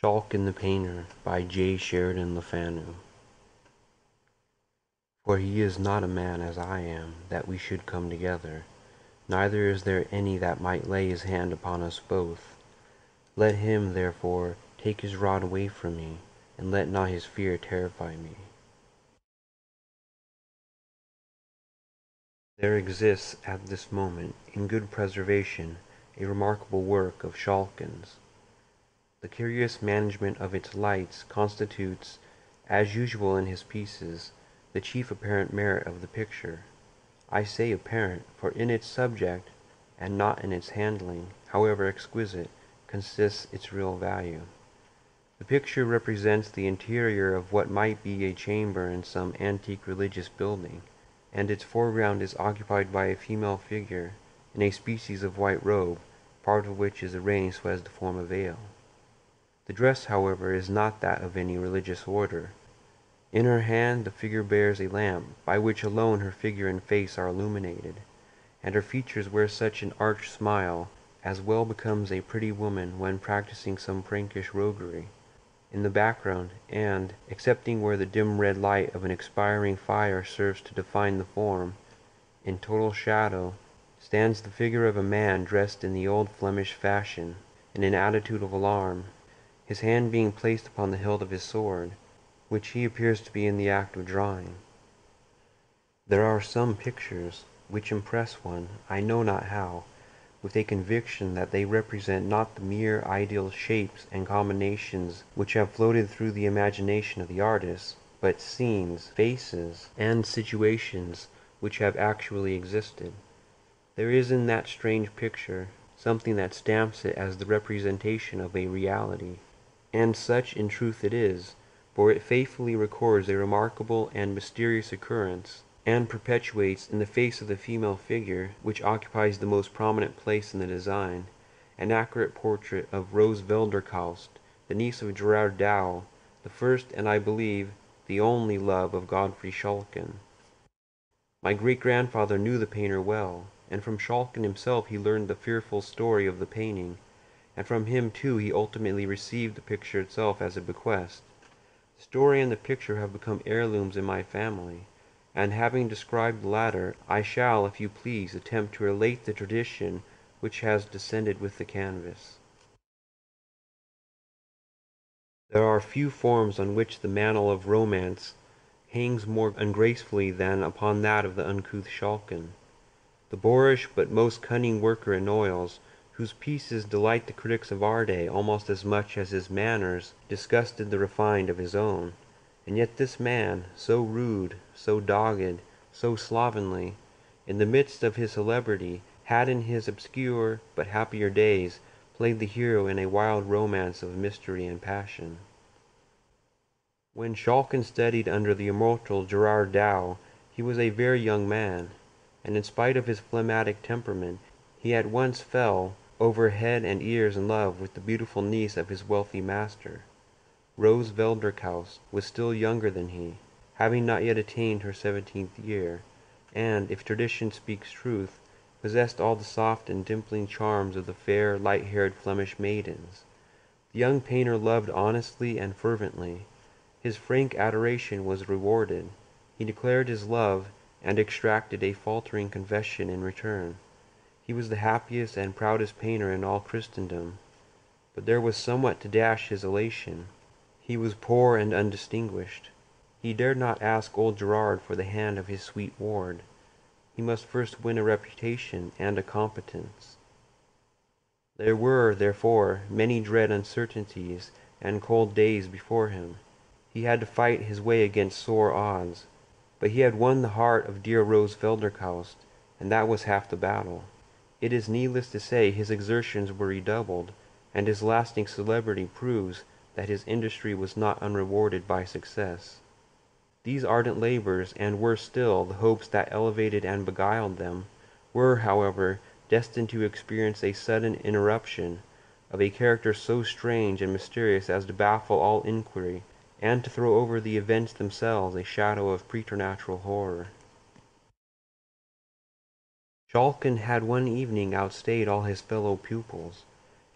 Schalken the Painter by Sheridan Fanu. For he is not a man as I am, that we should come together, neither is there any that might lay his hand upon us both. Let him, therefore, take his rod away from me, and let not his fear terrify me. There exists at this moment, in good preservation, a remarkable work of Schalken's. The curious management of its lights constitutes, as usual in his pieces, the chief apparent merit of the picture. I say apparent, for in its subject, and not in its handling, however exquisite, consists its real value. The picture represents the interior of what might be a chamber in some antique religious building, and its foreground is occupied by a female figure in a species of white robe, part of which is arranged so as to form a veil. The dress, however, is not that of any religious order. In her hand the figure bears a lamp, by which alone her figure and face are illuminated, and her features wear such an arch smile as well becomes a pretty woman when practicing some prankish roguery. In the background, and, excepting where the dim red light of an expiring fire serves to define the form, in total shadow, stands the figure of a man dressed in the old Flemish fashion, in an attitude of alarm, his hand being placed upon the hilt of his sword, which he appears to be in the act of drawing. There are some pictures which impress one, I know not how, with a conviction that they represent not the mere ideal shapes and combinations which have floated through the imagination of the artist, but scenes, faces, and situations which have actually existed. There is in that strange picture something that stamps it as the representation of a reality. And such in truth it is, for it faithfully records a remarkable and mysterious occurrence, and perpetuates in the face of the female figure, which occupies the most prominent place in the design, an accurate portrait of Rose Velderkaust, the niece of Gerard Dow, the first and, I believe, the only love of Godfrey Schalken. My great-grandfather knew the painter well, and from Schalken himself he learned the fearful story of the painting, and from him too he ultimately received the picture itself as a bequest. The story and the picture have become heirlooms in my family, and having described the latter, I shall, if you please, attempt to relate the tradition which has descended with the canvas. There are few forms on which the mantle of romance hangs more ungracefully than upon that of the uncouth Schalken. The boorish but most cunning worker in oils, whose pieces delight the critics of our day almost as much as his manners disgusted the refined of his own. And yet this man, so rude, so dogged, so slovenly, in the midst of his celebrity, had in his obscure but happier days played the hero in a wild romance of mystery and passion. When Schalken studied under the immortal Gerard Dow, he was a very young man, and in spite of his phlegmatic temperament, he at once fell over head and ears in love with the beautiful niece of his wealthy master. Rose Velderkaust was still younger than he, having not yet attained her 17th year, and, if tradition speaks truth, possessed all the soft and dimpling charms of the fair, light-haired Flemish maidens. The young painter loved honestly and fervently. His frank adoration was rewarded. He declared his love, and extracted a faltering confession in return. He was the happiest and proudest painter in all Christendom. But there was somewhat to dash his elation. He was poor and undistinguished. He dared not ask old Gerard for the hand of his sweet ward. He must first win a reputation and a competence. There were, therefore, many dread uncertainties and cold days before him. He had to fight his way against sore odds. But he had won the heart of dear Rose Velderkaust, and that was half the battle. It is needless to say his exertions were redoubled, and his lasting celebrity proves that his industry was not unrewarded by success. These ardent labors, and worse still, the hopes that elevated and beguiled them, were, however, destined to experience a sudden interruption, of a character so strange and mysterious as to baffle all inquiry, and to throw over the events themselves a shadow of preternatural horror. Schalken had one evening outstayed all his fellow pupils,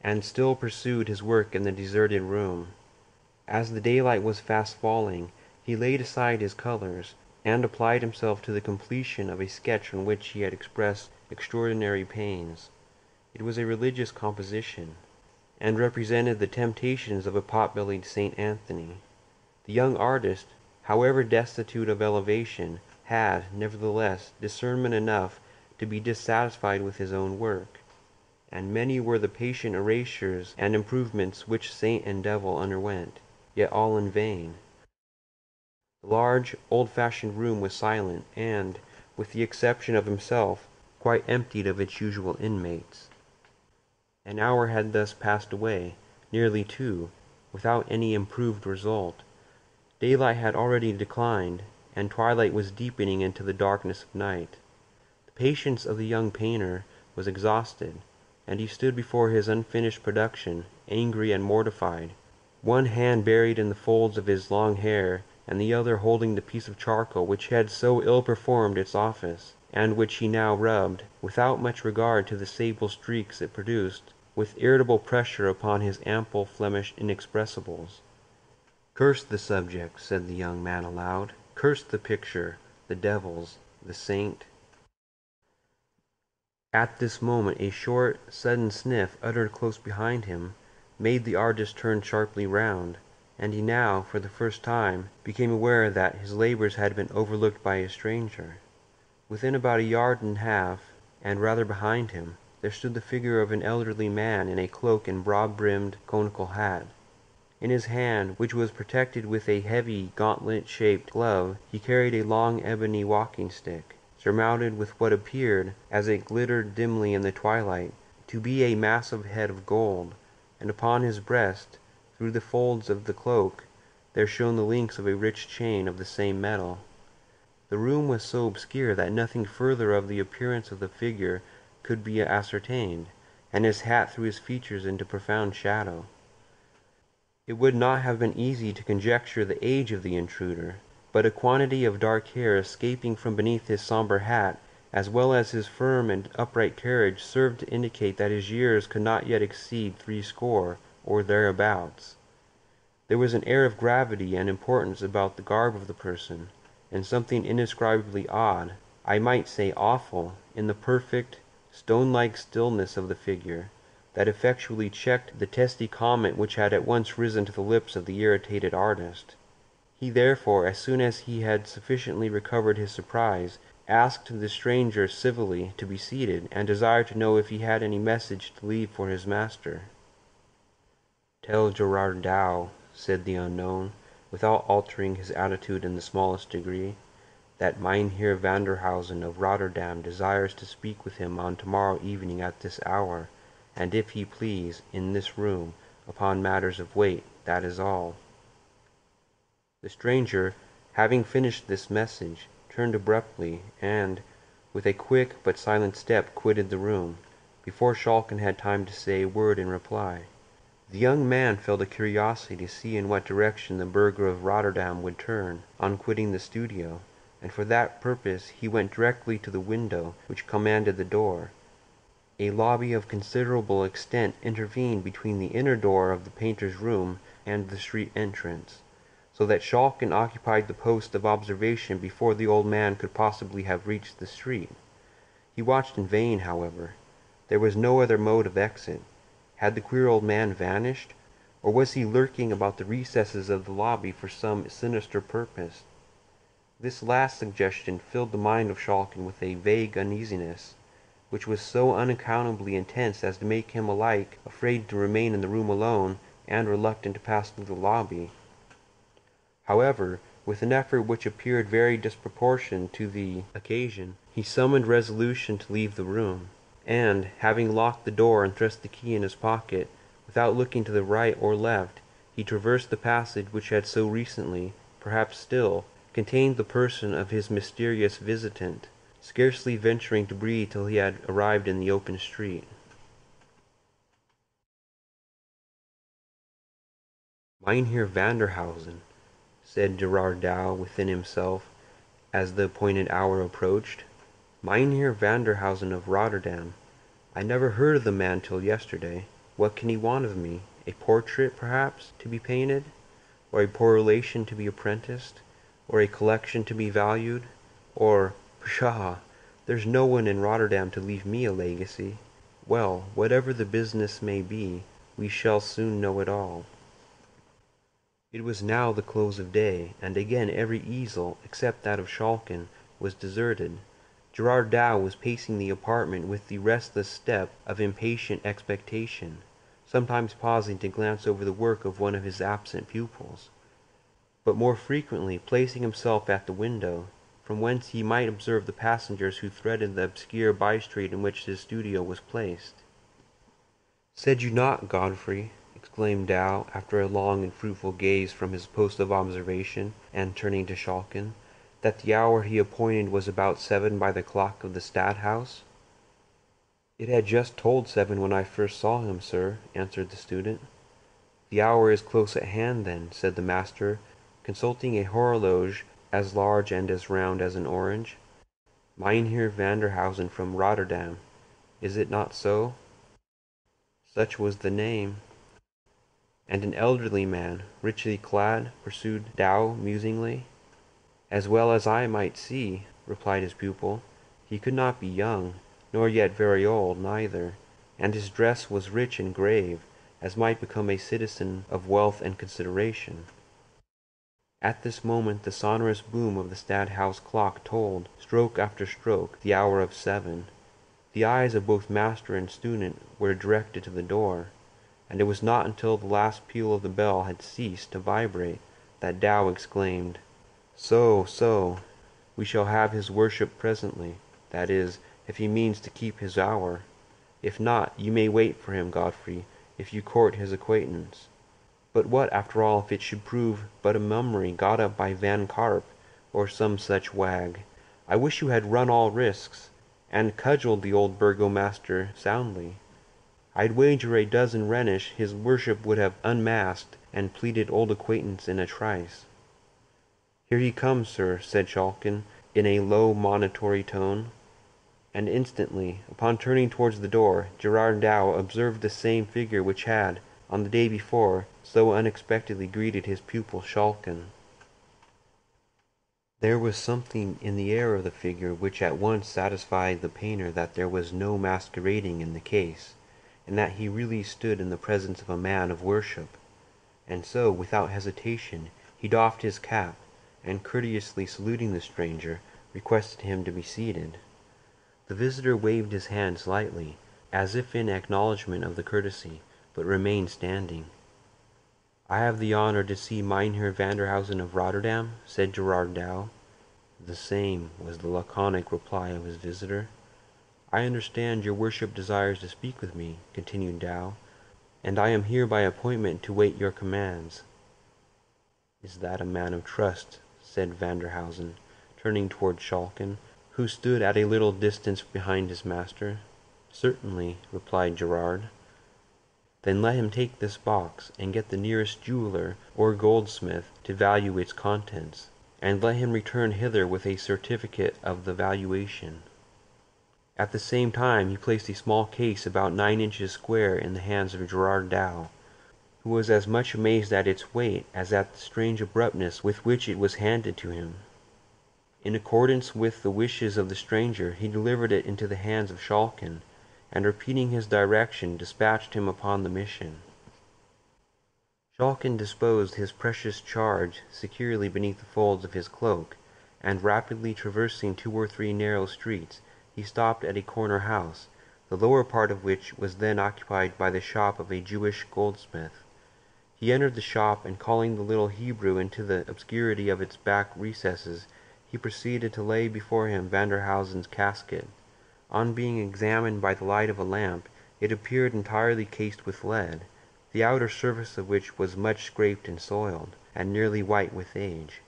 and still pursued his work in the deserted room. As the daylight was fast falling, he laid aside his colors, and applied himself to the completion of a sketch on which he had expressed extraordinary pains. It was a religious composition, and represented the temptations of a pot-bellied Saint Anthony. The young artist, however destitute of elevation, had, nevertheless, discernment enough to be dissatisfied with his own work, and many were the patient erasures and improvements which saint and devil underwent, yet all in vain. The large, old-fashioned room was silent, and, with the exception of himself, quite emptied of its usual inmates. An hour had thus passed away, nearly two, without any improved result. Daylight had already declined, and twilight was deepening into the darkness of night. The patience of the young painter was exhausted, and he stood before his unfinished production, angry and mortified, one hand buried in the folds of his long hair, and the other holding the piece of charcoal which had so ill performed its office, and which he now rubbed, without much regard to the sable streaks it produced, with irritable pressure upon his ample Flemish inexpressibles. "Curse the subject," said the young man aloud. "Curse the picture, the devils, the saint." At this moment a short, sudden sniff, uttered close behind him, made the artist turn sharply round, and he now, for the first time, became aware that his labors had been overlooked by a stranger. Within about a yard and a half, and rather behind him, there stood the figure of an elderly man in a cloak and broad-brimmed conical hat. In his hand, which was protected with a heavy gauntlet-shaped glove, he carried a long ebony walking-stick, surmounted with what appeared, as it glittered dimly in the twilight, to be a massive head of gold, and upon his breast, through the folds of the cloak, there shone the links of a rich chain of the same metal. The room was so obscure that nothing further of the appearance of the figure could be ascertained, and his hat threw his features into profound shadow. It would not have been easy to conjecture the age of the intruder, but a quantity of dark hair escaping from beneath his sombre hat, as well as his firm and upright carriage, served to indicate that his years could not yet exceed 60 or thereabouts. There was an air of gravity and importance about the garb of the person, and something indescribably odd, I might say awful, in the perfect, stone-like stillness of the figure, that effectually checked the testy comment which had at once risen to the lips of the irritated artist. He therefore, as soon as he had sufficiently recovered his surprise, asked the stranger civilly to be seated, and desired to know if he had any message to leave for his master. "Tell Gerard Dow," said the unknown, without altering his attitude in the smallest degree, "that Mynheer Vanderhausen of Rotterdam desires to speak with him on tomorrow evening at this hour, and if he please, in this room, upon matters of weight, that is all." The stranger, having finished this message, turned abruptly, and, with a quick but silent step, quitted the room, before Schalken had time to say a word in reply. The young man felt a curiosity to see in what direction the burgher of Rotterdam would turn, on quitting the studio, and for that purpose he went directly to the window which commanded the door. A lobby of considerable extent intervened between the inner door of the painter's room and the street entrance, so that Schalken occupied the post of observation before the old man could possibly have reached the street. He watched in vain, however. There was no other mode of exit. Had the queer old man vanished, or was he lurking about the recesses of the lobby for some sinister purpose? This last suggestion filled the mind of Schalken with a vague uneasiness, which was so unaccountably intense as to make him alike afraid to remain in the room alone and reluctant to pass through the lobby. However, with an effort which appeared very disproportioned to the occasion, he summoned resolution to leave the room, and, having locked the door and thrust the key in his pocket, without looking to the right or left, he traversed the passage which had so recently, perhaps still, contained the person of his mysterious visitant, scarcely venturing to breathe till he had arrived in the open street. "Mynheer Vanderhausen," said Gerard Dow within himself, as the appointed hour approached. "Mynheer Vanderhausen of Rotterdam. I never heard of the man till yesterday. What can he want of me? A portrait, perhaps, to be painted? Or a poor relation to be apprenticed? Or a collection to be valued? Or, pshaw, there's no one in Rotterdam to leave me a legacy. Well, whatever the business may be, we shall soon know it all. It was now the close of day, and again every easel, except that of Schalken, was deserted. Gerard Dow was pacing the apartment with the restless step of impatient expectation, sometimes pausing to glance over the work of one of his absent pupils, but more frequently placing himself at the window, from whence he might observe the passengers who threaded the obscure by-street in which his studio was placed. "Said you not, Godfrey," exclaimed Dow, after a long and fruitful gaze from his post of observation, and turning to Schalken, "that the hour he appointed was about 7 by the clock of the Stadthouse?" "It had just tolled 7 when I first saw him, sir," answered the student. "The hour is close at hand, then," said the master, consulting a horologe as large and as round as an orange. "Mynheer Vanderhausen from Rotterdam. Is it not so?" "Such was the name." "And an elderly man, richly clad?" pursued Dow musingly. "As well as I might see," replied his pupil. "He could not be young, nor yet very old neither, and his dress was rich and grave, as might become a citizen of wealth and consideration." At this moment the sonorous boom of the Stadthouse clock tolled, stroke after stroke, the hour of 7. The eyes of both master and student were directed to the door, and it was not until the last peal of the bell had ceased to vibrate that Dow exclaimed, So, we shall have his worship presently, that is, if he means to keep his hour. If not, you may wait for him, Godfrey, if you court his acquaintance. But what, after all, if it should prove but a mummery got up by Van Carp, or some such wag? I wish you had run all risks, and cudgelled the old burgomaster soundly. I'd wager a dozen Rhenish his worship would have unmasked and pleaded old acquaintance in a trice. "Here he comes, sir," said Schalken, in a low monitory tone. And instantly, upon turning towards the door, Gerard Dow observed the same figure which had, on the day before, so unexpectedly greeted his pupil Schalken. There was something in the air of the figure which at once satisfied the painter that there was no masquerading in the case, and that he really stood in the presence of a man of worship. And so, without hesitation, he doffed his cap, and courteously saluting the stranger, requested him to be seated. The visitor waved his hand slightly, as if in acknowledgment of the courtesy, but remained standing. "I have the honor to see Mynheer Vanderhausen of Rotterdam," said Gerard Dow. "The same," was the laconic reply of his visitor. "I understand your worship desires to speak with me," continued Dow, "and I am here by appointment to wait your commands." "Is that a man of trust?" said Vanderhausen, turning toward Schalken, who stood at a little distance behind his master. "Certainly," replied Gerard. "Then let him take this box, and get the nearest jeweler or goldsmith to value its contents, and let him return hither with a certificate of the valuation." At the same time he placed a small case about 9 inches square in the hands of Gerard Dow, who was as much amazed at its weight as at the strange abruptness with which it was handed to him. In accordance with the wishes of the stranger, he delivered it into the hands of Schalken, and repeating his direction, dispatched him upon the mission. Schalken disposed his precious charge securely beneath the folds of his cloak, and rapidly traversing 2 or 3 narrow streets, he stopped at a corner house, the lower part of which was then occupied by the shop of a Jewish goldsmith. He entered the shop, and calling the little Hebrew into the obscurity of its back recesses, he proceeded to lay before him Vanderhausen's casket. On being examined by the light of a lamp, it appeared entirely cased with lead, the outer surface of which was much scraped and soiled, and nearly white with age.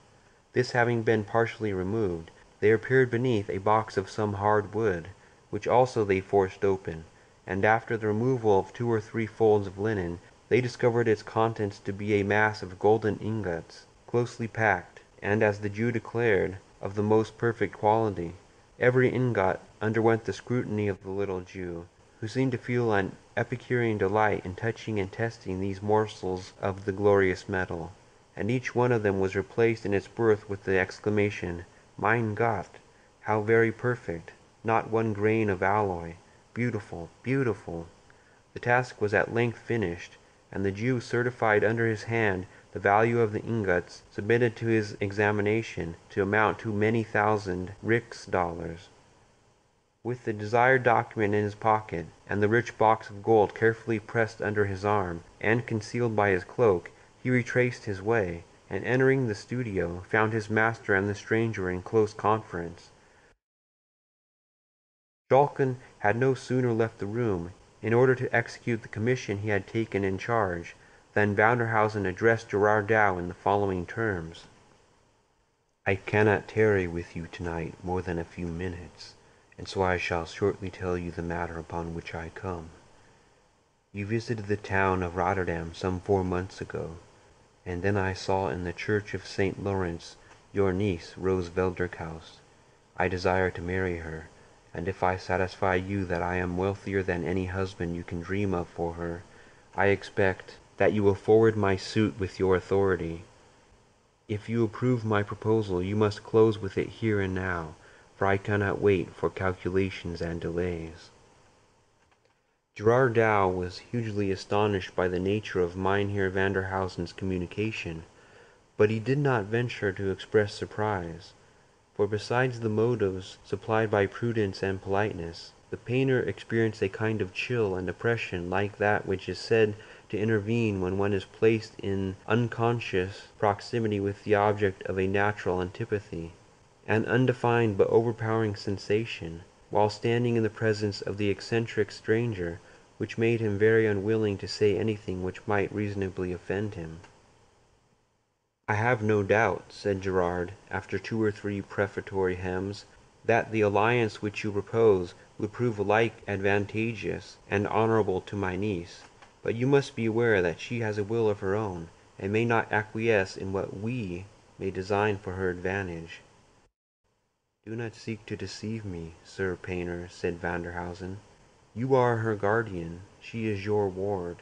This having been partially removed, there appeared beneath a box of some hard wood, which also they forced open, and after the removal of 2 or 3 folds of linen, they discovered its contents to be a mass of golden ingots, closely packed, and, as the Jew declared, of the most perfect quality. Every ingot underwent the scrutiny of the little Jew, who seemed to feel an Epicurean delight in touching and testing these morsels of the glorious metal, and each one of them was replaced in its berth with the exclamation, "Mein Gott! How very perfect! Not one grain of alloy! Beautiful! Beautiful!" The task was at length finished, and the Jew certified under his hand the value of the ingots submitted to his examination to amount to many thousand rix dollars. With the desired document in his pocket, and the rich box of gold carefully pressed under his arm, and concealed by his cloak, he retraced his way, and entering the studio, found his master and the stranger in close conference. Schalken had no sooner left the room, in order to execute the commission he had taken in charge, than Vanderhausen addressed Gerard Dow in the following terms. "I cannot tarry with you tonight more than a few minutes, and so I shall shortly tell you the matter upon which I come. You visited the town of Rotterdam some 4 months ago, and then I saw in the church of St. Lawrence your niece, Rose Velderkaus. I desire to marry her, and if I satisfy you that I am wealthier than any husband you can dream of for her, I expect that you will forward my suit with your authority. If you approve my proposal, you must close with it here and now, for I cannot wait for calculations and delays." Gerard Dow was hugely astonished by the nature of Mynheer Vanderhausen's communication, but he did not venture to express surprise, for besides the motives supplied by prudence and politeness, the painter experienced a kind of chill and oppression like that which is said to intervene when one is placed in unconscious proximity with the object of a natural antipathy, an undefined but overpowering sensation, while standing in the presence of the eccentric stranger, which made him very unwilling to say anything which might reasonably offend him. "I have no doubt," said Gerard, after 2 or 3 prefatory hems, "that the alliance which you propose would prove alike advantageous and honorable to my niece, but you must be aware that she has a will of her own, and may not acquiesce in what we may design for her advantage." "Do not seek to deceive me, Sir Painter," said Vanderhausen. "You are her guardian, she is your ward.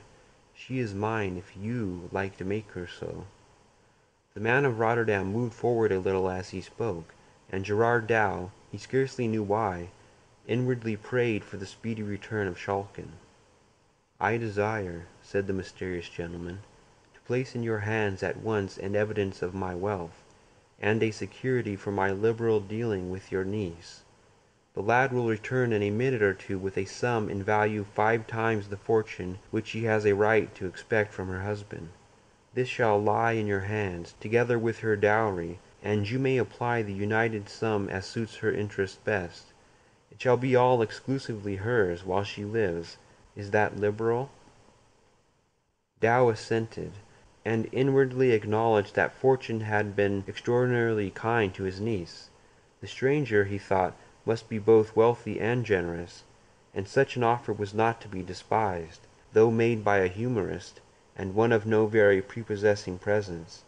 She is mine if you like to make her so." The man of Rotterdam moved forward a little as he spoke, and Gerard Dow, he scarcely knew why, inwardly prayed for the speedy return of Schalken. "I desire," said the mysterious gentleman, "to place in your hands at once an evidence of my wealth, and a security for my liberal dealing with your niece. The lad will return in a minute or two with a sum in value 5 times the fortune which she has a right to expect from her husband. This shall lie in your hands, together with her dowry, and you may apply the united sum as suits her interest best. It shall be all exclusively hers while she lives. Is that liberal?" Dow assented, and inwardly acknowledged that fortune had been extraordinarily kind to his niece. The stranger, he thought, must be both wealthy and generous, and such an offer was not to be despised, though made by a humorist, and one of no very prepossessing presence.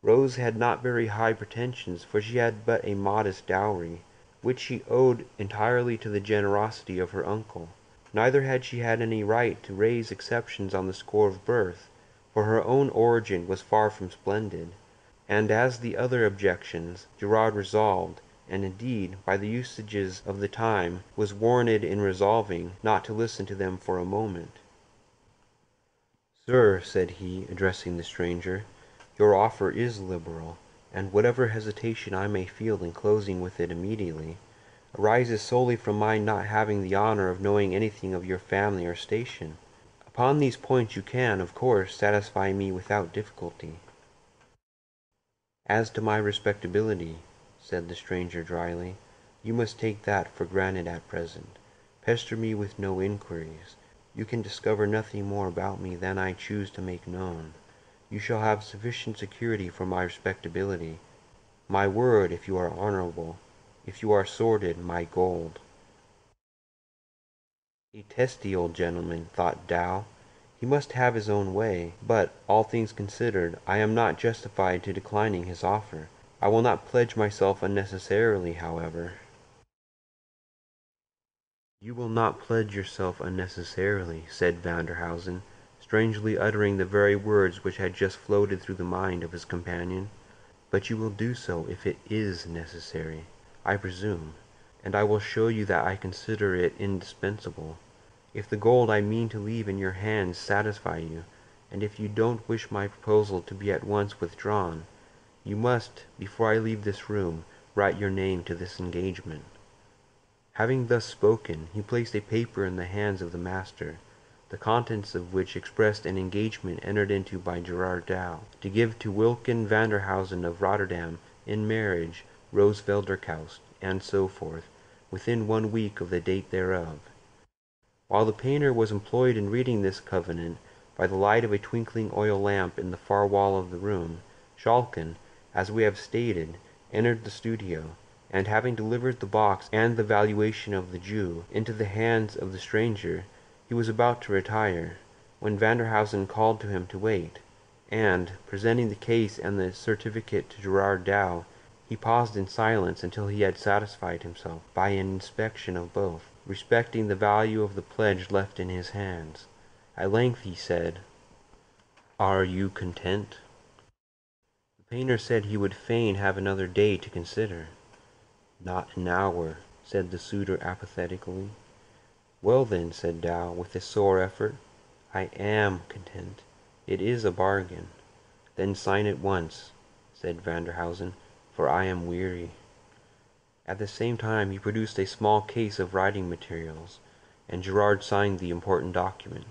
Rose had not very high pretensions, for she had but a modest dowry, which she owed entirely to the generosity of her uncle. Neither had she had any right to raise exceptions on the score of birth, for her own origin was far from splendid, and as the other objections, Gerard resolved, and indeed, by the usages of the time, was warranted in resolving, not to listen to them for a moment. "Sir," said he, addressing the stranger, "your offer is liberal, and whatever hesitation I may feel in closing with it immediately, arises solely from my not having the honor of knowing anything of your family or station. Upon these points you can, of course, satisfy me without difficulty." "As to my respectability," said the stranger dryly, "you must take that for granted at present. Pester me with no inquiries. You can discover nothing more about me than I choose to make known. You shall have sufficient security for my respectability. My word, if you are honorable; if you are sordid, my gold." A testy old gentleman, thought Dow. He must have his own way, but, all things considered, I am not justified to declining his offer. I will not pledge myself unnecessarily, however. "You will not pledge yourself unnecessarily," said Vanderhausen, strangely uttering the very words which had just floated through the mind of his companion. "But you will do so if it is necessary, I presume, and I will show you that I consider it indispensable. If the gold I mean to leave in your hands satisfy you, and if you don't wish my proposal to be at once withdrawn, you must, before I leave this room, write your name to this engagement." Having thus spoken, he placed a paper in the hands of the master, the contents of which expressed an engagement entered into by Gerard Dow, to give to Wilken Vanderhausen of Rotterdam in marriage Rose Velderkaust, and so forth, within 1 week of the date thereof. While the painter was employed in reading this covenant, by the light of a twinkling oil lamp in the far wall of the room, Schalken, as we have stated, entered the studio, and having delivered the box and the valuation of the Jew into the hands of the stranger, he was about to retire, when Vanderhausen called to him to wait, and, presenting the case and the certificate to Gerard Dow, he paused in silence until he had satisfied himself, by an inspection of both, respecting the value of the pledge left in his hands. At length he said, "Are you content?" The painter said he would fain have another day to consider. "Not an hour," said the suitor apathetically. "Well then," said Dow, with a sore effort, "I am content. It is a bargain." "Then sign at once," said Vanderhausen, "for I am weary." At the same time he produced a small case of writing materials, and Gerard signed the important document.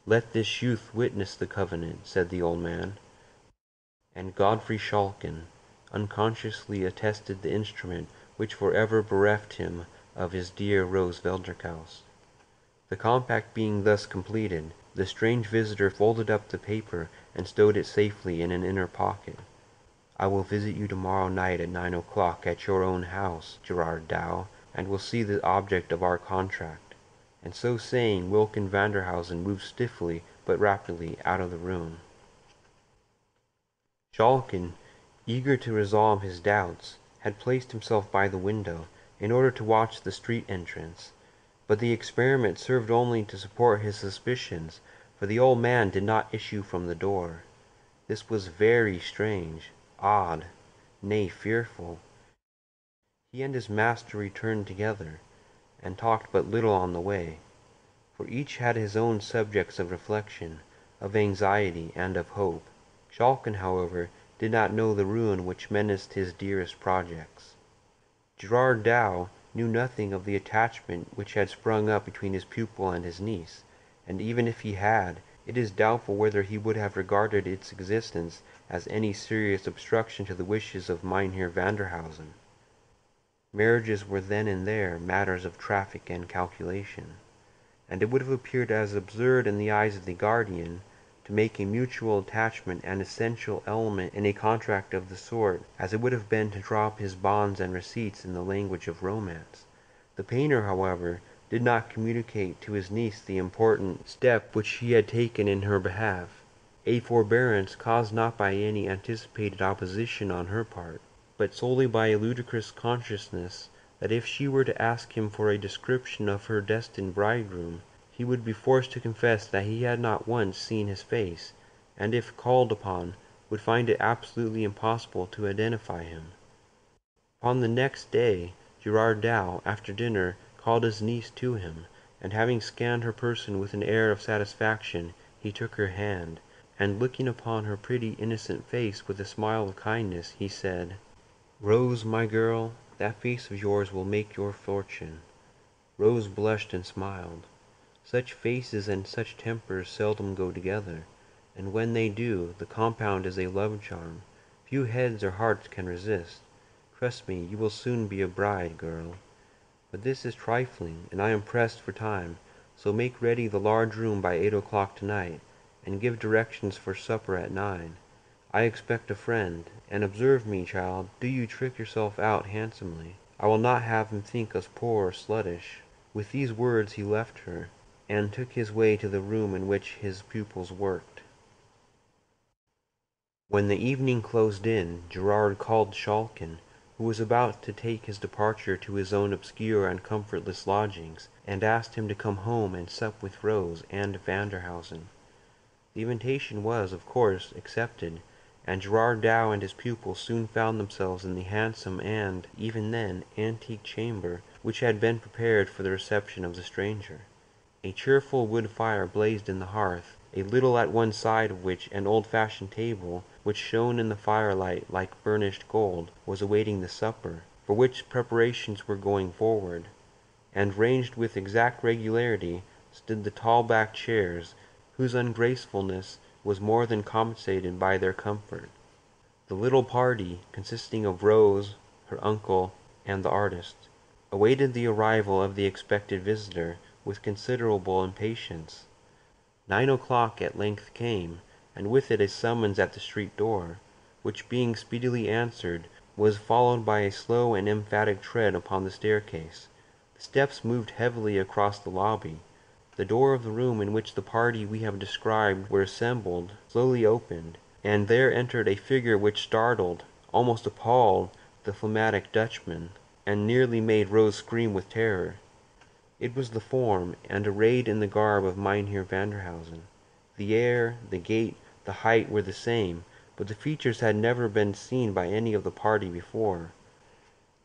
"Let this youth witness the covenant," said the old man, and Godfrey Schalken unconsciously attested the instrument which forever bereft him of his dear Rose Velderkaust. The compact being thus completed, the strange visitor folded up the paper and stowed it safely in an inner pocket. "I will visit you tomorrow night at 9 o'clock at your own house, Gerard Dow, and will see the object of our contract." And so saying, Wilken Vanderhausen moved stiffly but rapidly out of the room. Schalken, eager to resolve his doubts, had placed himself by the window, in order to watch the street entrance. But the experiment served only to support his suspicions, for the old man did not issue from the door. This was very strange, odd, nay, fearful. He and his master returned together, and talked but little on the way, for each had his own subjects of reflection, of anxiety, and of hope. Schalken, however, did not know the ruin which menaced his dearest projects. Gerard Dow knew nothing of the attachment which had sprung up between his pupil and his niece, and even if he had, it is doubtful whether he would have regarded its existence as any serious obstruction to the wishes of Mynheer Vanderhausen. Marriages were then and there matters of traffic and calculation, and it would have appeared as absurd in the eyes of the guardian to make a mutual attachment an essential element in a contract of the sort as it would have been to draw up his bonds and receipts in the language of romance. The painter, however, did not communicate to his niece the important step which he had taken in her behalf, a forbearance caused not by any anticipated opposition on her part, but solely by a ludicrous consciousness that if she were to ask him for a description of her destined bridegroom, he would be forced to confess that he had not once seen his face, and if called upon, would find it absolutely impossible to identify him. Upon the next day, Gerard Dow, after dinner, called his niece to him, and having scanned her person with an air of satisfaction, he took her hand, and looking upon her pretty innocent face with a smile of kindness, he said, "Rose, my girl, that face of yours will make your fortune." Rose blushed and smiled. Such faces and such tempers seldom go together, and when they do, the compound is a love charm. Few heads or hearts can resist. Trust me, you will soon be a bride, girl. But this is trifling, and I am pressed for time, so make ready the large room by 8 o'clock tonight, and give directions for supper at 9. I expect a friend, and observe me, child, do you trick yourself out handsomely. I will not have him think us poor or sluttish." With these words he left her, and took his way to the room in which his pupils worked. When the evening closed in, Gerard called Schalken, who was about to take his departure to his own obscure and comfortless lodgings, and asked him to come home and sup with Rose and Vanderhausen. The invitation was, of course, accepted, and Gerard Dow and his pupil soon found themselves in the handsome and, even then, antique chamber which had been prepared for the reception of the stranger. A cheerful wood fire blazed in the hearth, a little at one side of which an old-fashioned table, which shone in the firelight like burnished gold, was awaiting the supper, for which preparations were going forward, and ranged with exact regularity stood the tall-backed chairs, whose ungracefulness was more than compensated by their comfort. The little party, consisting of Rose, her uncle, and the artist, awaited the arrival of the expected visitor with considerable impatience. 9 o'clock at length came, and with it a summons at the street door, which being speedily answered, was followed by a slow and emphatic tread upon the staircase. The steps moved heavily across the lobby. The door of the room in which the party we have described were assembled slowly opened, and there entered a figure which startled, almost appalled, the phlegmatic Dutchman, and nearly made Rose scream with terror. It was the form, and arrayed in the garb of Mynheer Vanderhausen. The air, the gait, the height were the same, but the features had never been seen by any of the party before.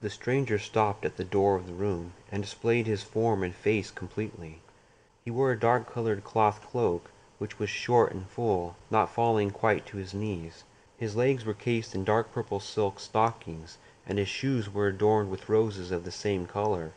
The stranger stopped at the door of the room, and displayed his form and face completely. He wore a dark-colored cloth cloak, which was short and full, not falling quite to his knees. His legs were cased in dark purple silk stockings, and his shoes were adorned with roses of the same color.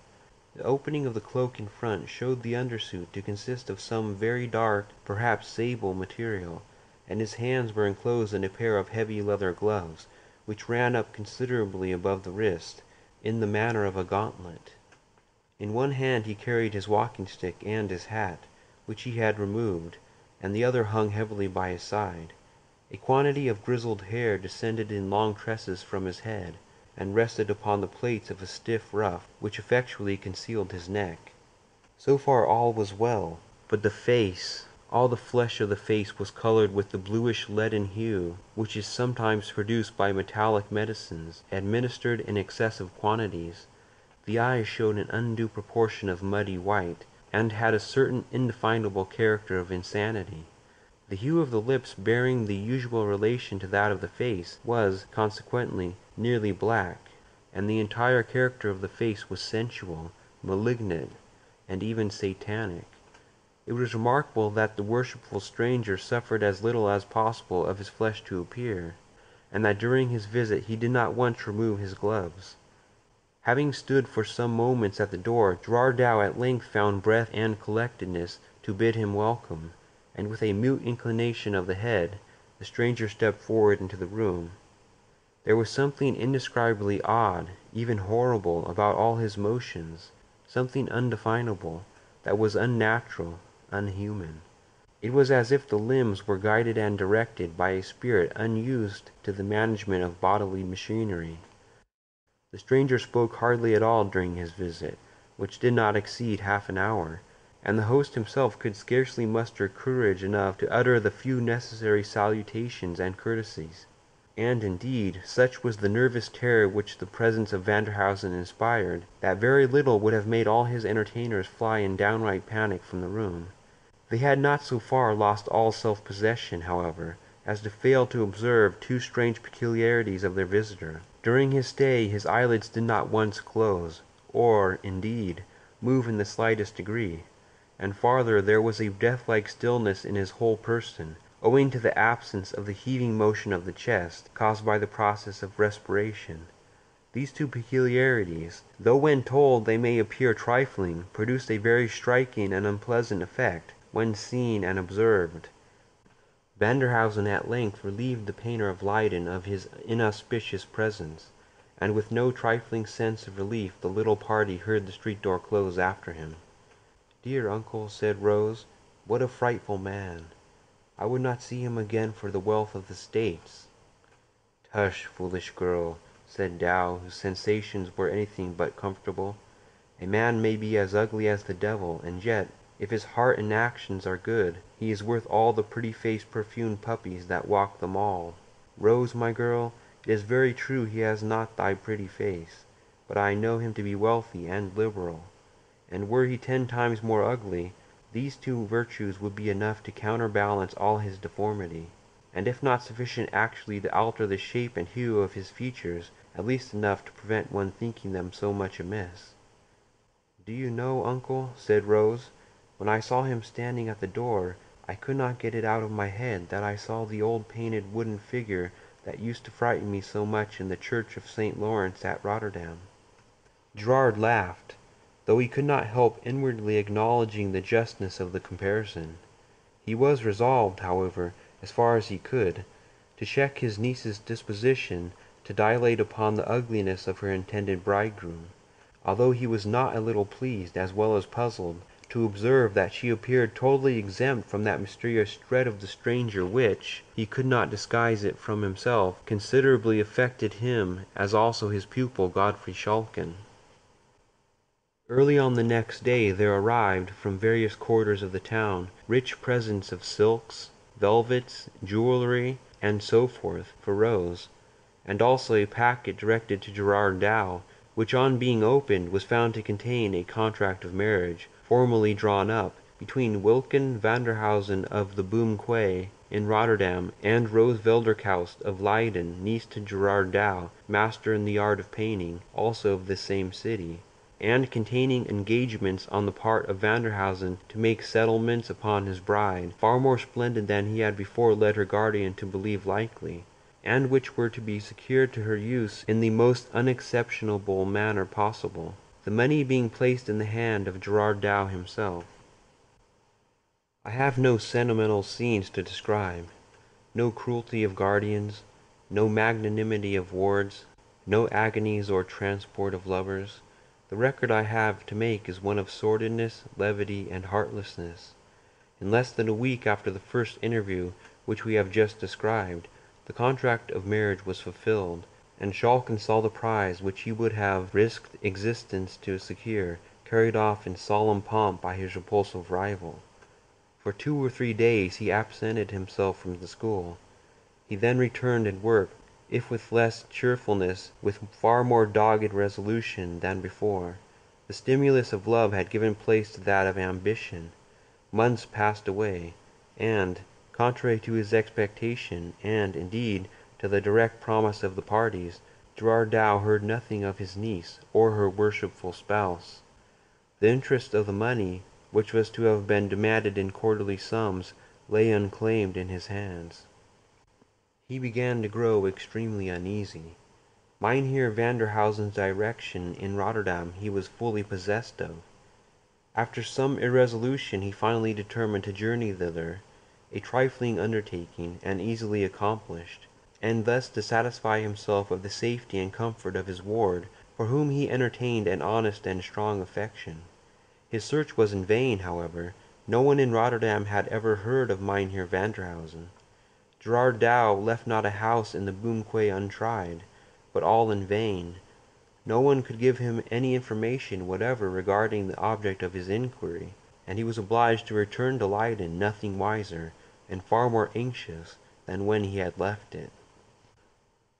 The opening of the cloak in front showed the undersuit to consist of some very dark, perhaps sable material, and his hands were enclosed in a pair of heavy leather gloves, which ran up considerably above the wrist, in the manner of a gauntlet. In one hand he carried his walking-stick and his hat, which he had removed, and the other hung heavily by his side. A quantity of grizzled hair descended in long tresses from his head, and rested upon the plaits of a stiff ruff, which effectually concealed his neck. So far all was well, but the face, all the flesh of the face was colored with the bluish leaden hue, which is sometimes produced by metallic medicines, administered in excessive quantities. The eyes showed an undue proportion of muddy white, and had a certain indefinable character of insanity. The hue of the lips, bearing the usual relation to that of the face, was, consequently, nearly black, and the entire character of the face was sensual, malignant, and even satanic. It was remarkable that the worshipful stranger suffered as little as possible of his flesh to appear, and that during his visit he did not once remove his gloves. Having stood for some moments at the door, Gerard Dow at length found breath and collectedness to bid him welcome, and with a mute inclination of the head, the stranger stepped forward into the room. There was something indescribably odd, even horrible, about all his motions, something undefinable, that was unnatural, unhuman. It was as if the limbs were guided and directed by a spirit unused to the management of bodily machinery. The stranger spoke hardly at all during his visit, which did not exceed half an hour, and the host himself could scarcely muster courage enough to utter the few necessary salutations and courtesies. And, indeed, such was the nervous terror which the presence of Vanderhausen inspired, that very little would have made all his entertainers fly in downright panic from the room. They had not so far lost all self-possession, however, as to fail to observe two strange peculiarities of their visitor. During his stay his eyelids did not once close, or, indeed, move in the slightest degree, and farther, there was a death-like stillness in his whole person, owing to the absence of the heaving motion of the chest, caused by the process of respiration. These two peculiarities, though when told they may appear trifling, produced a very striking and unpleasant effect, when seen and observed. Vanderhausen at length relieved the painter of Leyden of his inauspicious presence, and with no trifling sense of relief the little party heard the street door close after him. "Dear uncle," said Rose, "what a frightful man! I would not see him again for the wealth of the States." "Tush, foolish girl," said Dow, whose sensations were anything but comfortable. "A man may be as ugly as the devil, and yet, if his heart and actions are good, he is worth all the pretty-faced perfumed puppies that walk the mall. Rose, my girl, it is very true he has not thy pretty face, but I know him to be wealthy and liberal. and were he 10 times more ugly, these two virtues would be enough to counterbalance all his deformity, and if not sufficient actually to alter the shape and hue of his features, at least enough to prevent one thinking them so much amiss. "Do you know, uncle," said Rose, "when I saw him standing at the door, I could not get it out of my head that I saw the old painted wooden figure that used to frighten me so much in the church of St. Lawrence at Rotterdam." Gerard laughed, though he could not help inwardly acknowledging the justness of the comparison. He was resolved, however, as far as he could, to check his niece's disposition to dilate upon the ugliness of her intended bridegroom, although he was not a little pleased, as well as puzzled, to observe that she appeared totally exempt from that mysterious dread of the stranger which, he could not disguise it from himself, considerably affected him, as also his pupil Godfrey Schalken. Early on the next day there arrived, from various quarters of the town, rich presents of silks, velvets, jewellery, and so forth, for Rose, and also a packet directed to Gerard Dow, which on being opened was found to contain a contract of marriage, formally drawn up, between Wilken Vanderhausen of the Boom Quay in Rotterdam and Rose Velderkaust of Leyden, niece to Gerard Dow, master in the art of painting, also of this same city, and containing engagements on the part of Vanderhausen to make settlements upon his bride, far more splendid than he had before led her guardian to believe likely, and which were to be secured to her use in the most unexceptionable manner possible, the money being placed in the hand of Gerard Dow himself. I have no sentimental scenes to describe, no cruelty of guardians, no magnanimity of wards, no agonies or transport of lovers. The record I have to make is one of sordidness, levity, and heartlessness. In less than a week after the first interview which we have just described, the contract of marriage was fulfilled, and Schalken saw the prize which he would have risked existence to secure, carried off in solemn pomp by his repulsive rival. For 2 or 3 days he absented himself from the school. He then returned and worked, if with less cheerfulness, with far more dogged resolution than before. The stimulus of love had given place to that of ambition. Months passed away, and, contrary to his expectation, and, indeed, to the direct promise of the parties, Gerard Dow heard nothing of his niece or her worshipful spouse. The interest of the money, which was to have been demanded in quarterly sums, lay unclaimed in his hands. He began to grow extremely uneasy. Mynheer Vanderhausen's direction in Rotterdam he was fully possessed of. After some irresolution he finally determined to journey thither, a trifling undertaking, and easily accomplished, and thus to satisfy himself of the safety and comfort of his ward, for whom he entertained an honest and strong affection. His search was in vain, however. No one in Rotterdam had ever heard of Mynheer Vanderhausen. Gerard Dow left not a house in the Boom Quay untried, but all in vain. No one could give him any information whatever regarding the object of his inquiry, and he was obliged to return to Leyden nothing wiser, and far more anxious than when he had left it.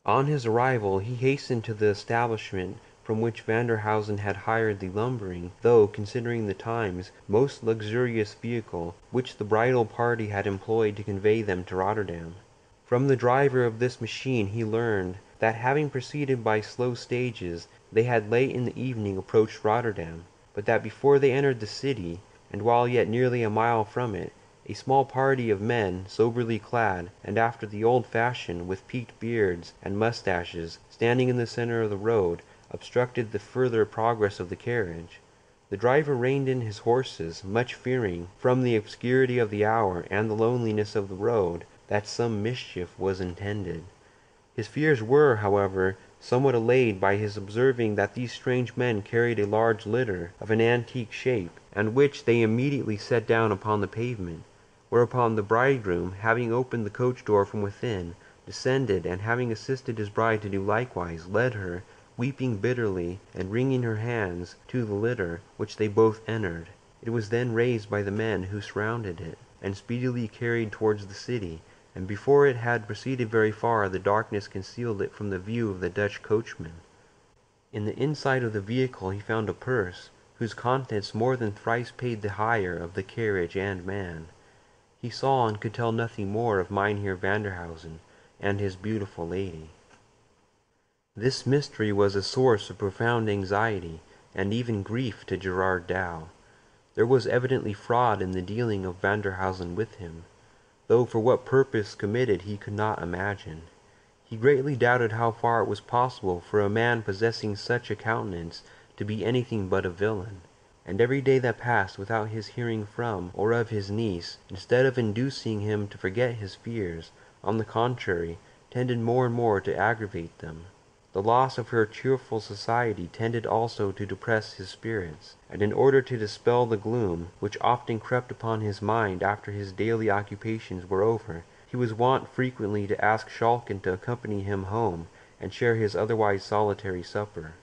On his arrival he hastened to the establishment from which Vanderhausen had hired the lumbering, though, considering the times, most luxurious vehicle which the bridal party had employed to convey them to Rotterdam. From the driver of this machine he learned that, having proceeded by slow stages, they had late in the evening approached Rotterdam, but that before they entered the city, and while yet nearly a mile from it, a small party of men, soberly clad, and after the old fashion, with peaked beards and mustaches, standing in the center of the road, obstructed the further progress of the carriage. The driver reined in his horses, much fearing, from the obscurity of the hour and the loneliness of the road, that some mischief was intended. His fears were, however, somewhat allayed by his observing that these strange men carried a large litter of an antique shape, and which they immediately set down upon the pavement, whereupon the bridegroom, having opened the coach door from within, descended, and having assisted his bride to do likewise, led her, weeping bitterly, and wringing her hands, to the litter, which they both entered. It was then raised by the men who surrounded it, and speedily carried towards the city, and before it had proceeded very far the darkness concealed it from the view of the Dutch coachman. In the inside of the vehicle he found a purse, whose contents more than thrice paid the hire of the carriage and man. He saw and could tell nothing more of Mynheer Vanderhausen and his beautiful lady. This mystery was a source of profound anxiety and even grief to Gerard Dow. There was evidently fraud in the dealing of Vanderhausen with him, though for what purpose committed he could not imagine. He greatly doubted how far it was possible for a man possessing such a countenance to be anything but a villain, and every day that passed without his hearing from or of his niece, instead of inducing him to forget his fears, on the contrary, tended more and more to aggravate them. The loss of her cheerful society tended also to depress his spirits, and in order to dispel the gloom which often crept upon his mind after his daily occupations were over, he was wont frequently to ask Schalken to accompany him home and share his otherwise solitary supper.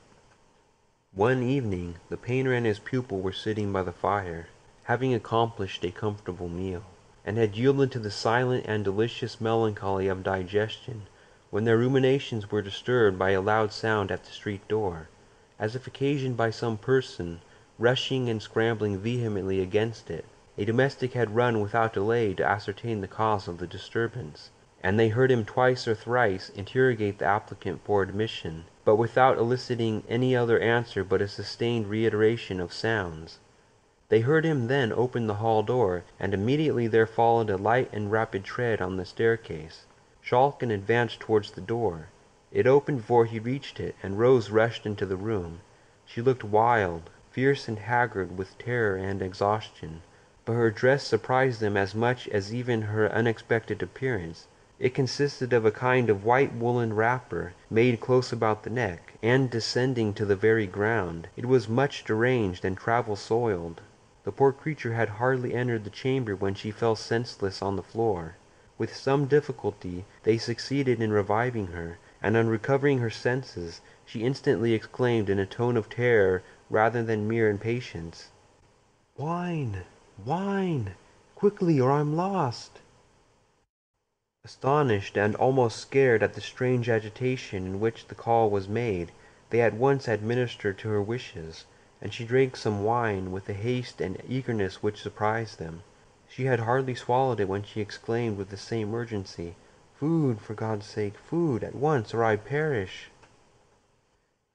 One evening the painter and his pupil were sitting by the fire, having accomplished a comfortable meal, and had yielded to the silent and delicious melancholy of digestion, when their ruminations were disturbed by a loud sound at the street door, as if occasioned by some person rushing and scrambling vehemently against it. A domestic had run without delay to ascertain the cause of the disturbance, and they heard him twice or thrice interrogate the applicant for admission, but without eliciting any other answer but a sustained reiteration of sounds. They heard him then open the hall door, and immediately there followed a light and rapid tread on the staircase. Schalken advanced towards the door. It opened before he reached it, and Rose rushed into the room. She looked wild, fierce and haggard with terror and exhaustion, but her dress surprised them as much as even her unexpected appearance. It consisted of a kind of white woolen wrapper, made close about the neck, and descending to the very ground. It was much deranged and travel-soiled. The poor creature had hardly entered the chamber when she fell senseless on the floor. With some difficulty they succeeded in reviving her, and on recovering her senses, she instantly exclaimed in a tone of terror rather than mere impatience, "Wine! Wine! Quickly, or I'm lost!" Astonished and almost scared at the strange agitation in which the call was made, they at once administered to her wishes, and she drank some wine with a haste and eagerness which surprised them. She had hardly swallowed it when she exclaimed with the same urgency, "Food, for God's sake, food, at once, or I perish!"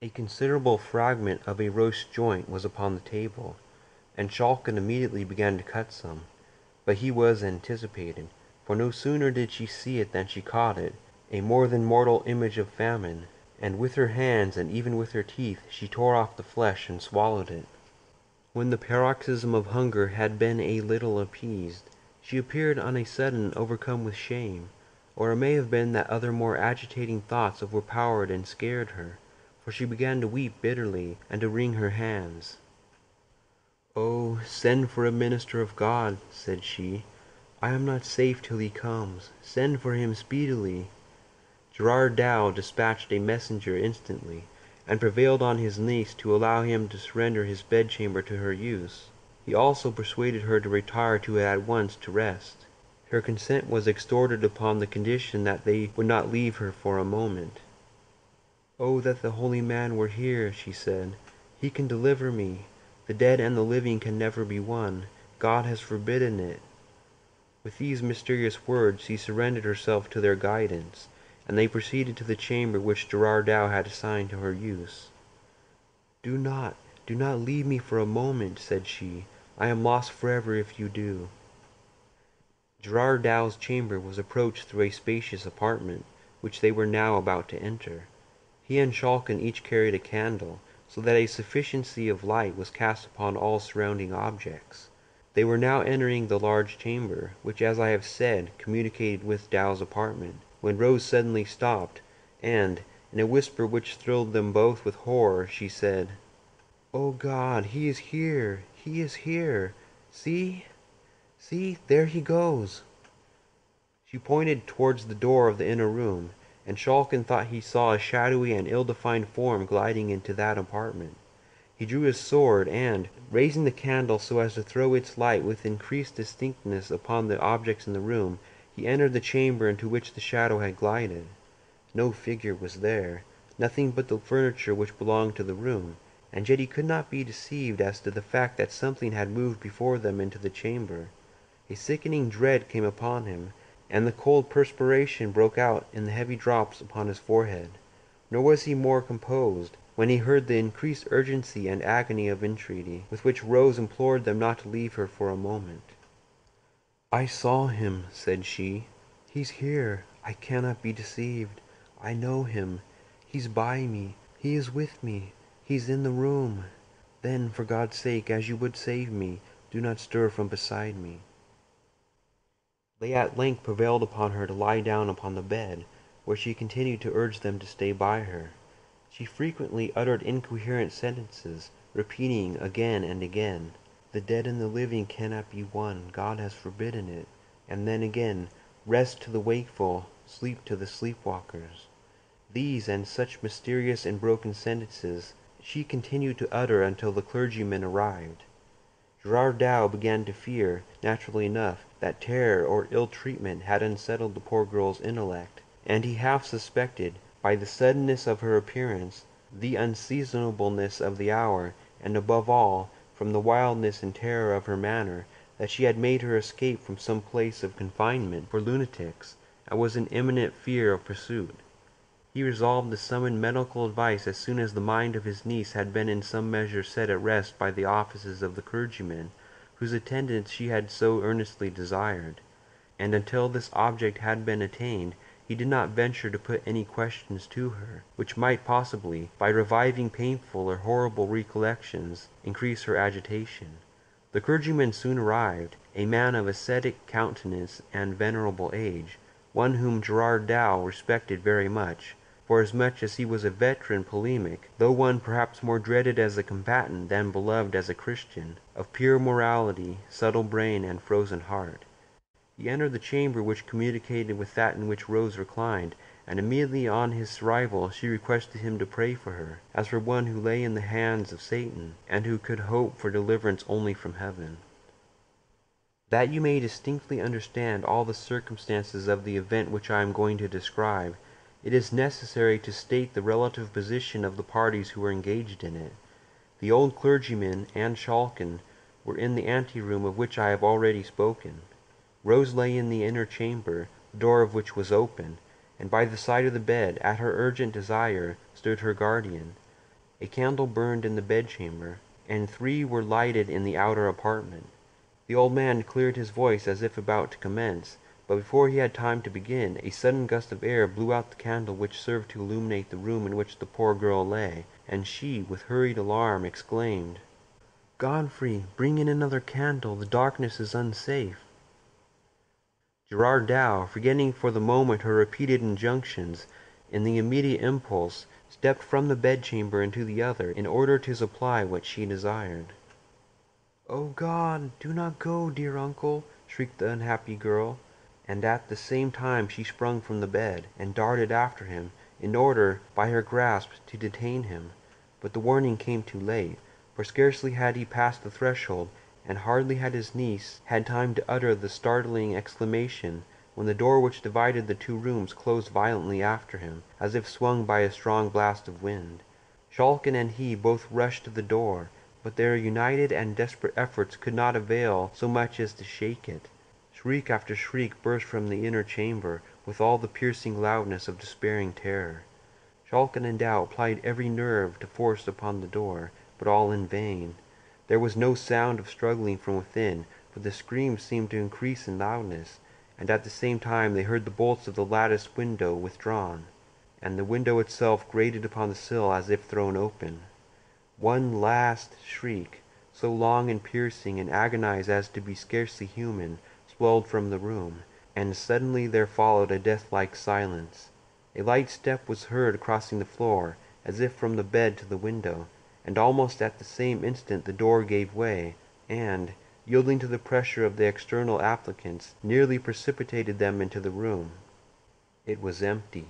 A considerable fragment of a roast joint was upon the table, and Schalken immediately began to cut some, but he was anticipated, for no sooner did she see it than she caught it, a more than mortal image of famine, and with her hands and even with her teeth she tore off the flesh and swallowed it. When the paroxysm of hunger had been a little appeased, she appeared on a sudden overcome with shame, or it may have been that other more agitating thoughts overpowered and scared her, for she began to weep bitterly and to wring her hands. "Oh, send for a minister of God," said she. "I am not safe till he comes. Send for him speedily." Gerard Dow dispatched a messenger instantly, and prevailed on his niece to allow him to surrender his bedchamber to her use. He also persuaded her to retire to it at once to rest. Her consent was extorted upon the condition that they would not leave her for a moment. "Oh, that the holy man were here," she said. "He can deliver me. The dead and the living can never be one. God has forbidden it." With these mysterious words she surrendered herself to their guidance, and they proceeded to the chamber which Gerard Dow had assigned to her use. Do not leave me for a moment," said she. "I am lost forever if you do." Gerard Dow's chamber was approached through a spacious apartment, which they were now about to enter. He and Schalken each carried a candle, so that a sufficiency of light was cast upon all surrounding objects. They were now entering the large chamber, which, as I have said, communicated with Dow's apartment, when Rose suddenly stopped, and, in a whisper which thrilled them both with horror, she said, "Oh God, he is here! He is here! See! See! There he goes!" She pointed towards the door of the inner room, and Schalken thought he saw a shadowy and ill-defined form gliding into that apartment. He drew his sword, and, raising the candle so as to throw its light with increased distinctness upon the objects in the room, he entered the chamber into which the shadow had glided. No figure was there, nothing but the furniture which belonged to the room, and yet he could not be deceived as to the fact that something had moved before them into the chamber. A sickening dread came upon him, and the cold perspiration broke out in the heavy drops upon his forehead. Nor was he more composed when he heard the increased urgency and agony of entreaty with which Rose implored them not to leave her for a moment. "I saw him," said she. "He's here. I cannot be deceived. I know him. He's by me. He is with me. He's in the room. Then, for God's sake, as you would save me, do not stir from beside me." They at length prevailed upon her to lie down upon the bed, where she continued to urge them to stay by her. She frequently uttered incoherent sentences, repeating again and again, "The dead and the living cannot be one. God has forbidden it." And then again, "Rest to the wakeful, sleep to the sleepwalkers." These and such mysterious and broken sentences she continued to utter until the clergyman arrived. Gerard Dow began to fear, naturally enough, that terror or ill-treatment had unsettled the poor girl's intellect, and he half suspected, by the suddenness of her appearance, the unseasonableness of the hour, and above all, from the wildness and terror of her manner, that she had made her escape from some place of confinement for lunatics, and was in imminent fear of pursuit. He resolved to summon medical advice as soon as the mind of his niece had been in some measure set at rest by the offices of the clergyman, whose attendance she had so earnestly desired; and until this object had been attained, he did not venture to put any questions to her, which might possibly, by reviving painful or horrible recollections, increase her agitation. The clergyman soon arrived, a man of ascetic countenance and venerable age, one whom Gerard Dow respected very much, forasmuch as he was a veteran polemic, though one perhaps more dreaded as a combatant than beloved as a Christian, of pure morality, subtle brain, and frozen heart. He entered the chamber which communicated with that in which Rose reclined, and immediately on his arrival she requested him to pray for her, as for one who lay in the hands of Satan, and who could hope for deliverance only from heaven. That you may distinctly understand all the circumstances of the event which I am going to describe, it is necessary to state the relative position of the parties who were engaged in it. The old clergyman and Schalken were in the anteroom of which I have already spoken. Rose lay in the inner chamber, the door of which was open, and by the side of the bed, at her urgent desire, stood her guardian. A candle burned in the bedchamber, and 3 were lighted in the outer apartment. The old man cleared his voice as if about to commence, but before he had time to begin, a sudden gust of air blew out the candle which served to illuminate the room in which the poor girl lay, and she, with hurried alarm, exclaimed, "Godfrey, bring in another candle, the darkness is unsafe." Gerard Dow, forgetting for the moment her repeated injunctions, in the immediate impulse, stepped from the bedchamber into the other, in order to supply what she desired. "Oh God, do not go, dear uncle!" shrieked the unhappy girl, and at the same time she sprung from the bed, and darted after him, in order, by her grasp, to detain him. But the warning came too late, for scarcely had he passed the threshold, and hardly had his niece had time to utter the startling exclamation, when the door which divided the 2 rooms closed violently after him, as if swung by a strong blast of wind. Schalken and he both rushed to the door, but their united and desperate efforts could not avail so much as to shake it. Shriek after shriek burst from the inner chamber, with all the piercing loudness of despairing terror. Schalken and Dow applied every nerve to force upon the door, but all in vain. There was no sound of struggling from within, but the screams seemed to increase in loudness, and at the same time they heard the bolts of the lattice window withdrawn, and the window itself grated upon the sill as if thrown open. One last shriek, so long and piercing and agonized as to be scarcely human, swelled from the room, and suddenly there followed a death-like silence. A light step was heard crossing the floor, as if from the bed to the window, and almost at the same instant the door gave way, and, yielding to the pressure of the external applicants, nearly precipitated them into the room. It was empty.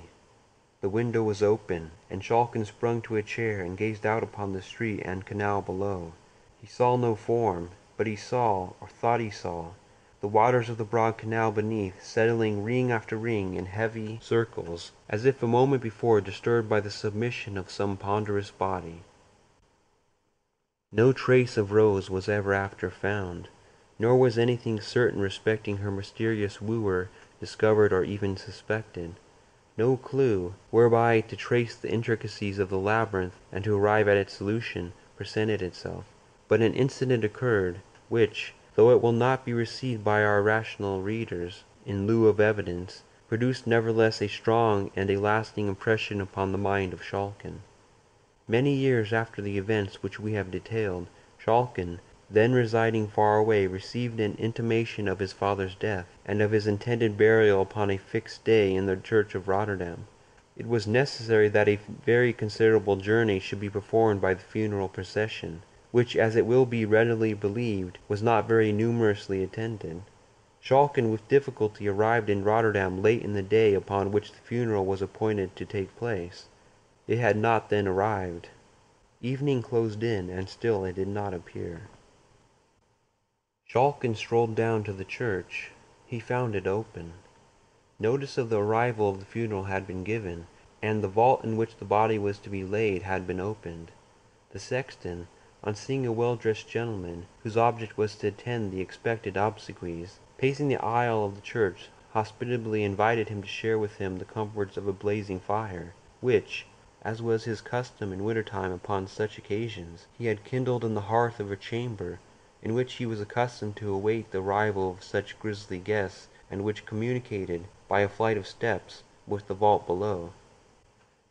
The window was open, and Schalken sprung to a chair and gazed out upon the street and canal below. He saw no form, but he saw, or thought he saw, the waters of the broad canal beneath settling ring after ring in heavy circles, as if a moment before disturbed by the submission of some ponderous body. No trace of Rose was ever after found, nor was anything certain respecting her mysterious wooer discovered or even suspected. No clue, whereby to trace the intricacies of the labyrinth and to arrive at its solution, presented itself. But an incident occurred, which, though it will not be received by our rational readers in lieu of evidence, produced nevertheless a strong and a lasting impression upon the mind of Schalken. Many years after the events which we have detailed, Schalken, then residing far away, received an intimation of his father's death, and of his intended burial upon a fixed day in the church of Rotterdam. It was necessary that a very considerable journey should be performed by the funeral procession, which, as it will be readily believed, was not very numerously attended. Schalken with difficulty arrived in Rotterdam late in the day upon which the funeral was appointed to take place. It had not then arrived. Evening closed in, and still it did not appear. Schalken strolled down to the church. He found it open. Notice of the arrival of the funeral had been given, and the vault in which the body was to be laid had been opened. The sexton, on seeing a well-dressed gentleman, whose object was to attend the expected obsequies, pacing the aisle of the church, hospitably invited him to share with him the comforts of a blazing fire, which, as was his custom in winter-time upon such occasions, he had kindled in the hearth of a chamber in which he was accustomed to await the arrival of such grisly guests, and which communicated, by a flight of steps, with the vault below.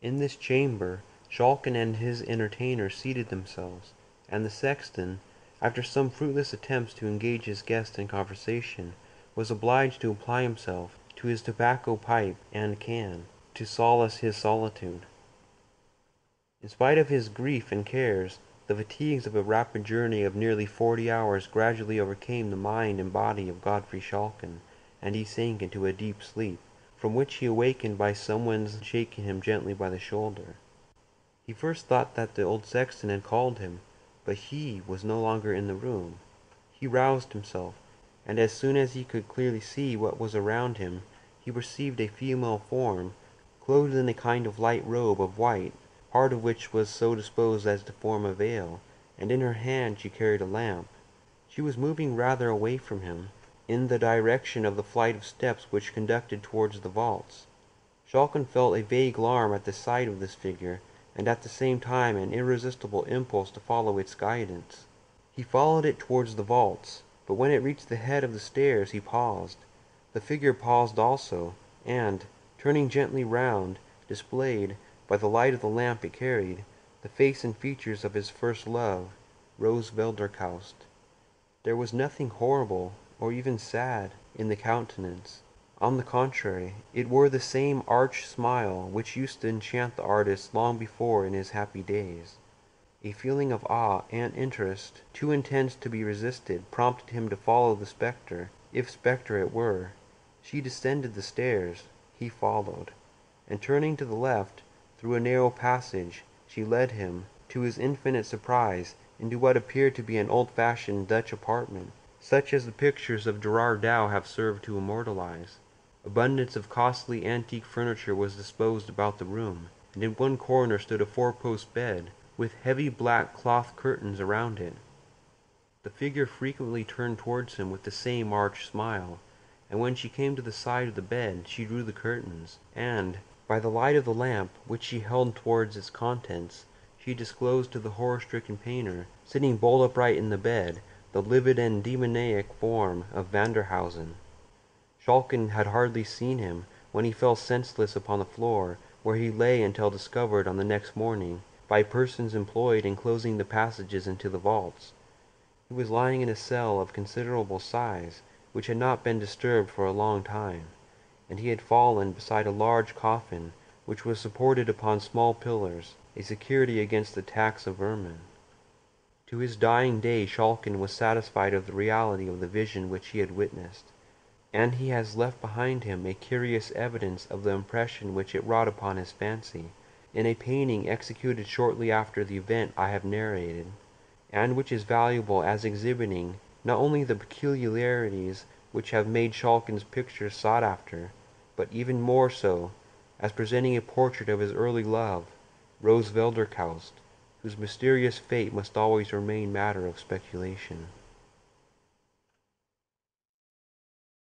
In this chamber Schalken and his entertainer seated themselves, and the sexton, after some fruitless attempts to engage his guest in conversation, was obliged to apply himself to his tobacco pipe and can, to solace his solitude. In spite of his grief and cares, the fatigues of a rapid journey of nearly 40 hours gradually overcame the mind and body of Godfrey Schalken, and he sank into a deep sleep, from which he awakened by someone's shaking him gently by the shoulder. He first thought that the old sexton had called him, but he was no longer in the room. He roused himself, and as soon as he could clearly see what was around him, he perceived a female form, clothed in a kind of light robe of white, part of which was so disposed as to form a veil, and in her hand she carried a lamp. She was moving rather away from him, in the direction of the flight of steps which conducted towards the vaults. Schalken felt a vague alarm at the sight of this figure, and at the same time an irresistible impulse to follow its guidance. He followed it towards the vaults, but when it reached the head of the stairs he paused. The figure paused also, and, turning gently round, displayed, by the light of the lamp it carried, the face and features of his first love, Rose Velderkaust. There was nothing horrible, or even sad, in the countenance. On the contrary, it wore the same arch smile which used to enchant the artist long before in his happy days. A feeling of awe and interest, too intense to be resisted, prompted him to follow the spectre, if spectre it were. She descended the stairs. He followed, and turning to the left, through a narrow passage, she led him, to his infinite surprise, into what appeared to be an old-fashioned Dutch apartment, such as the pictures of Gerard Dow have served to immortalize. Abundance of costly antique furniture was disposed about the room, and in one corner stood a four-post bed, with heavy black cloth curtains around it. The figure frequently turned towards him with the same arch smile, and when she came to the side of the bed she drew the curtains, and, by the light of the lamp, which she held towards its contents, she disclosed to the horror-stricken painter, sitting bolt upright in the bed, the livid and demoniac form of Vanderhausen. Schalken had hardly seen him, when he fell senseless upon the floor, where he lay until discovered on the next morning, by persons employed in closing the passages into the vaults. He was lying in a cell of considerable size, which had not been disturbed for a long time, and he had fallen beside a large coffin, which was supported upon small pillars, a security against the attacks of vermin. To his dying day Schalken was satisfied of the reality of the vision which he had witnessed, and he has left behind him a curious evidence of the impression which it wrought upon his fancy, in a painting executed shortly after the event I have narrated, and which is valuable as exhibiting not only the peculiarities which have made Schalken's pictures sought after, but even more so, as presenting a portrait of his early love, Rose Velderkaust, whose mysterious fate must always remain matter of speculation.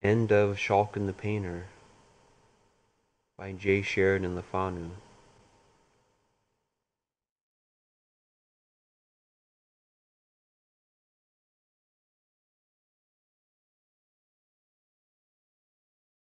End of Schalken the Painter by J. Sheridan the Fanu.